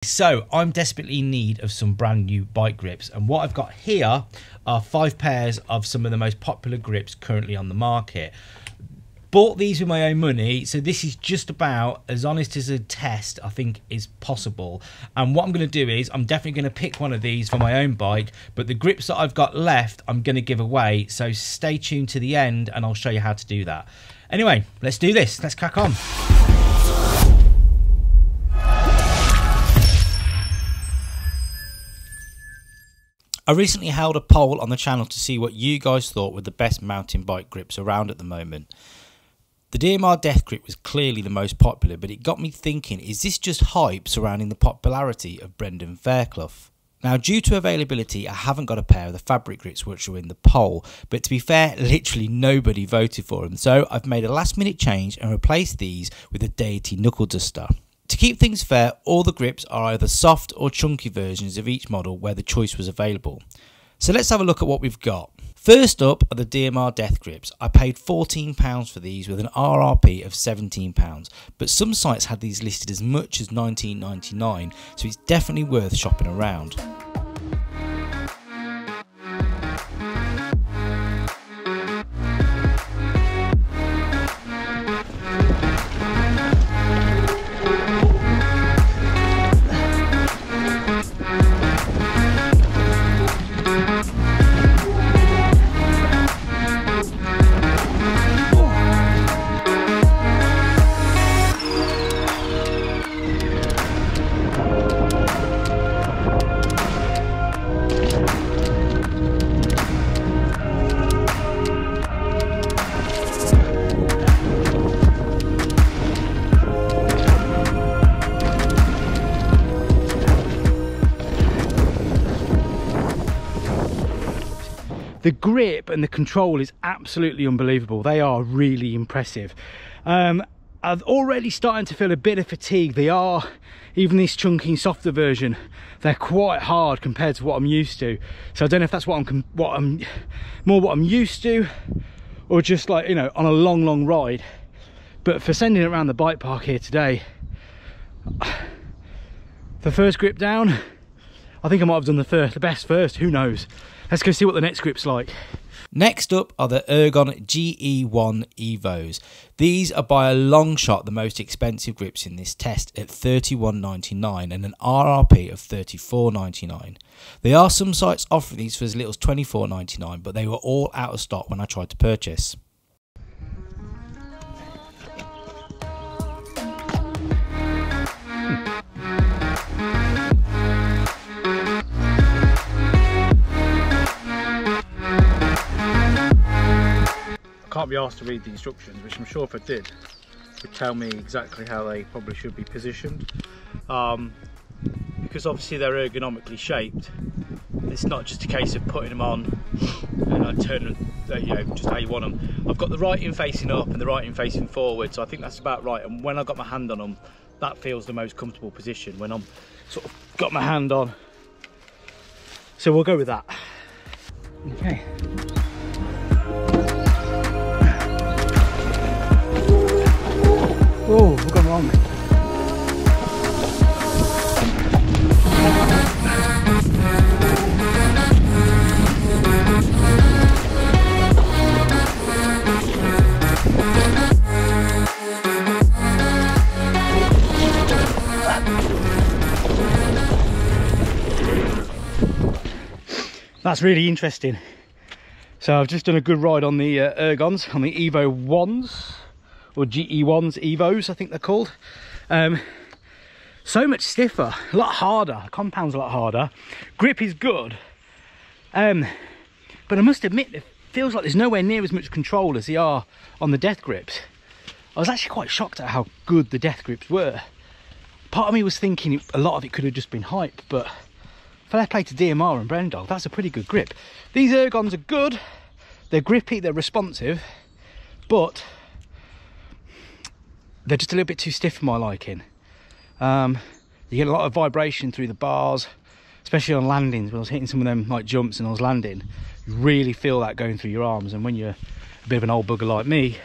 So I'm desperately in need of some brand new bike grips, and what I've got here are 5 pairs of some of the most popular grips currently on the market. Bought these with my own money, so this is just about as honest as a test I think is possible. And what I'm going to do is I'm definitely going to pick one of these for my own bike, but the grips that I've got left I'm going to give away, so stay tuned to the end and I'll show you how to do that. Anyway, let's do this, let's crack on. I recently held a poll on the channel to see what you guys thought were the best mountain bike grips around at the moment. The DMR Death grip was clearly the most popular, but it got me thinking, is this just hype surrounding the popularity of Brendan Fairclough? Now, due to availability, I haven't got a pair of the fabric grips which were in the poll, but to be fair, literally nobody voted for them, so I've made a last minute change and replaced these with a Deity knuckle duster. To keep things fair, all the grips are either soft or chunky versions of each model where the choice was available. So let's have a look at what we've got. First up are the DMR Death grips. I paid £14 for these with an RRP of £17, but some sites had these listed as much as £19.99, so it's definitely worth shopping around. The grip and the control is absolutely unbelievable. They are really impressive. I'm already starting to feel a bit of fatigue. They are, even this chunky softer version, they're quite hard compared to what I'm used to. So I don't know if that's what I'm used to, or just like, you know, on a long ride. But for sending it around the bike park here today, the first grip down, I think I might have done the best first, who knows. Let's go see what the next grip's like. Next up are the Ergon GE1 Evos. These are by a long shot the most expensive grips in this test at $31.99 and an RRP of $34.99. There are some sites offering these for as little as $24.99, but they were all out of stock when I tried to purchase. Can't be asked to read the instructions, which I'm sure if I did would tell me exactly how they probably should be positioned, because obviously they're ergonomically shaped. It's not just a case of putting them on and I turn them, you know, just how you want them. I've got the right in facing up and the right in facing forward, so I think that's about right. And when I've got my hand on them, that feels the most comfortable position, when I'm sort of got my hand on. So we'll go with that. Okay. Oh, we've gone wrong. That's really interesting. So I've just done a good ride on the Ergons, on the Evo 1s. Or GE1s, Evos I think they're called. So much stiffer, a lot harder, compound's a lot harder. Grip is good, but I must admit it feels like there's nowhere near as much control as they are on the Death grips. I was actually quite shocked at how good the Death grips were. Part of me was thinking a lot of it could have just been hype, but fair play to DMR and Brendog, that's a pretty good grip. These Ergons are good, they're grippy, they're responsive, but they're just a little bit too stiff for my liking. You get a lot of vibration through the bars, especially on landings. When I was hitting some of them like jumps and I was landing, you really feel that going through your arms, and when you're a bit of an old bugger like me,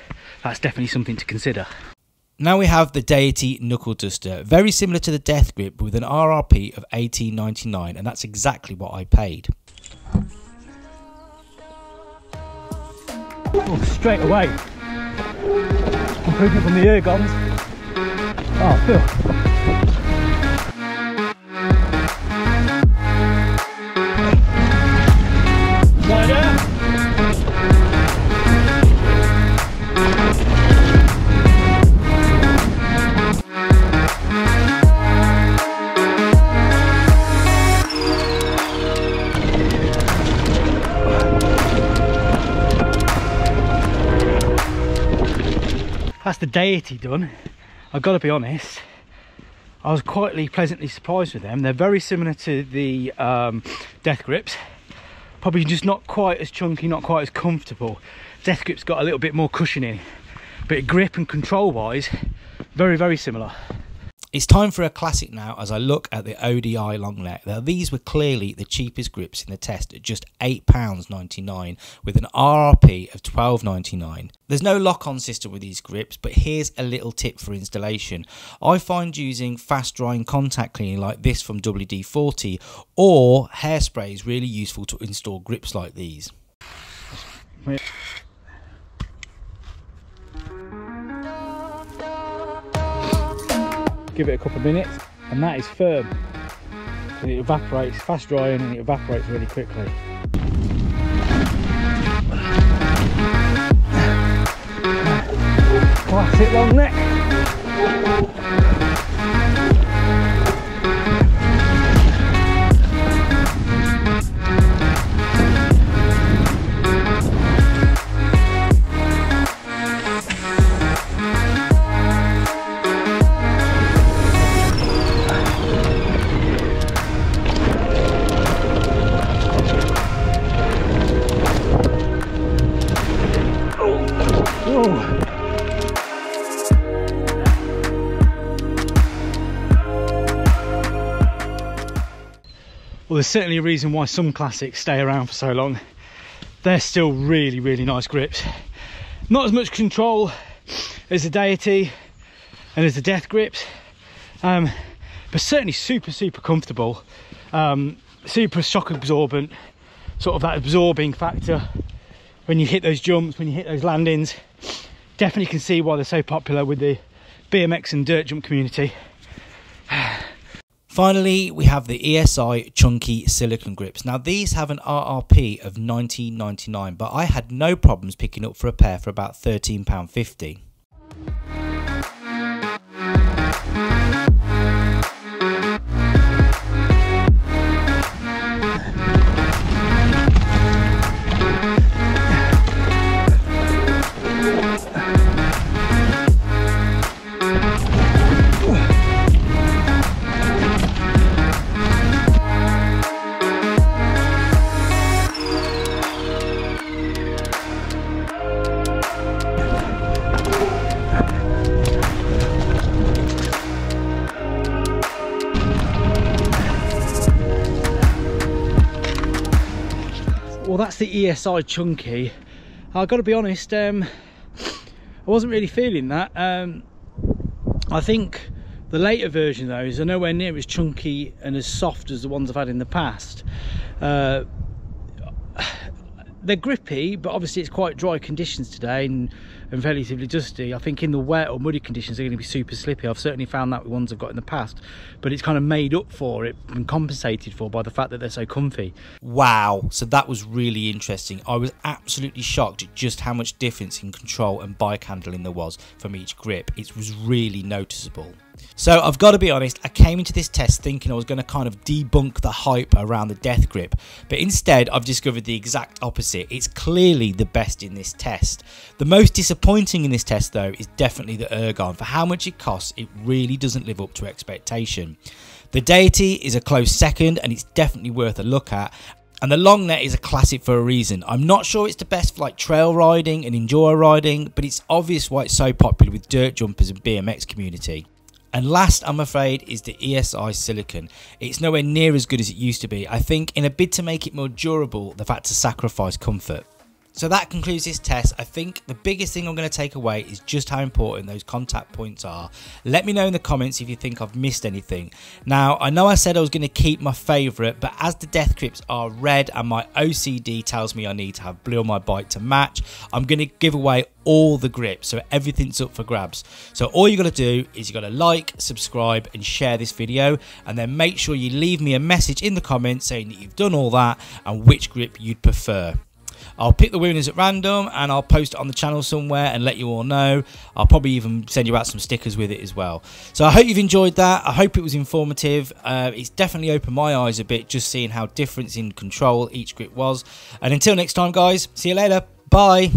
that's definitely something to consider. Now we have the Deity Knuckle Duster, very similar to the Death Grip with an RRP of $18.99, and that's exactly what I paid. Oh, straight away, improvement from the Ergons. Oh, Phil. That's the Deity done. I've got to be honest, I was quite pleasantly surprised with them. They're very similar to the Death Grips, probably just not quite as chunky, not quite as comfortable. Death Grip's got a little bit more cushioning, but grip and control wise, very, very similar. It's time for a classic now as I look at the ODI long neck. Now these were clearly the cheapest grips in the test at just £8.99 with an RRP of £12.99. There's no lock-on system with these grips, but here's a little tip for installation. I find using fast drying contact cleaning like this from WD-40 or hairspray is really useful to install grips like these. Give it a couple of minutes and that is firm, so it evaporates, fast drying, and it evaporates really quickly. Classic long neck. Well, there's certainly a reason why some classics stay around for so long. They're still really, really nice grips. Not as much control as the Deity and as the Death Grips, but certainly super, super comfortable. Super shock absorbent, sort of that absorbing factor when you hit those jumps, when you hit those landings. Definitely can see why they're so popular with the BMX and dirt jump community. Finally, we have the ESI Chunky Silicone Grips. Now, these have an RRP of $19.99, but I had no problems picking up for a pair for about £13.50. Well, that's the ESI Chunky. I've got to be honest, I wasn't really feeling that. I think the later version of those are nowhere near as chunky and as soft as the ones I've had in the past. They're grippy, but obviously it's quite dry conditions today and relatively dusty. I think in the wet or muddy conditions they're going to be super slippy. I've certainly found that with ones I've got in the past, but it's kind of made up for it and compensated for by the fact that they're so comfy. Wow, so that was really interesting. I was absolutely shocked at just how much difference in control and bike handling there was from each grip. It was really noticeable. So I've got to be honest, I came into this test thinking I was going to kind of debunk the hype around the Death Grip, but instead I've discovered the exact opposite. It's clearly the best in this test. The most disappointing in this test though is definitely the Ergon. For how much it costs, it really doesn't live up to expectation. The Deity is a close second and it's definitely worth a look at. And the long net is a classic for a reason. I'm not sure it's the best for like trail riding and enduro riding, but it's obvious why it's so popular with dirt jumpers and BMX community. And last, I'm afraid, is the ESI Silicone. It's nowhere near as good as it used to be. I think in a bid to make it more durable, they've had to sacrifice comfort. So that concludes this test. I think the biggest thing I'm going to take away is just how important those contact points are. Let me know in the comments if you think I've missed anything. Now, I know I said I was going to keep my favourite, but as the death grips are red and my OCD tells me I need to have blue on my bike to match, I'm going to give away all the grips, so everything's up for grabs. So all you got to do is you got to like, subscribe and share this video, and then make sure you leave me a message in the comments saying that you've done all that and which grip you'd prefer. I'll pick the winners at random and I'll post it on the channel somewhere and let you all know. I'll probably even send you out some stickers with it as well. So I hope you've enjoyed that. I hope it was informative. It's definitely opened my eyes a bit just seeing how different in control each grip was. And until next time guys, see you later. Bye.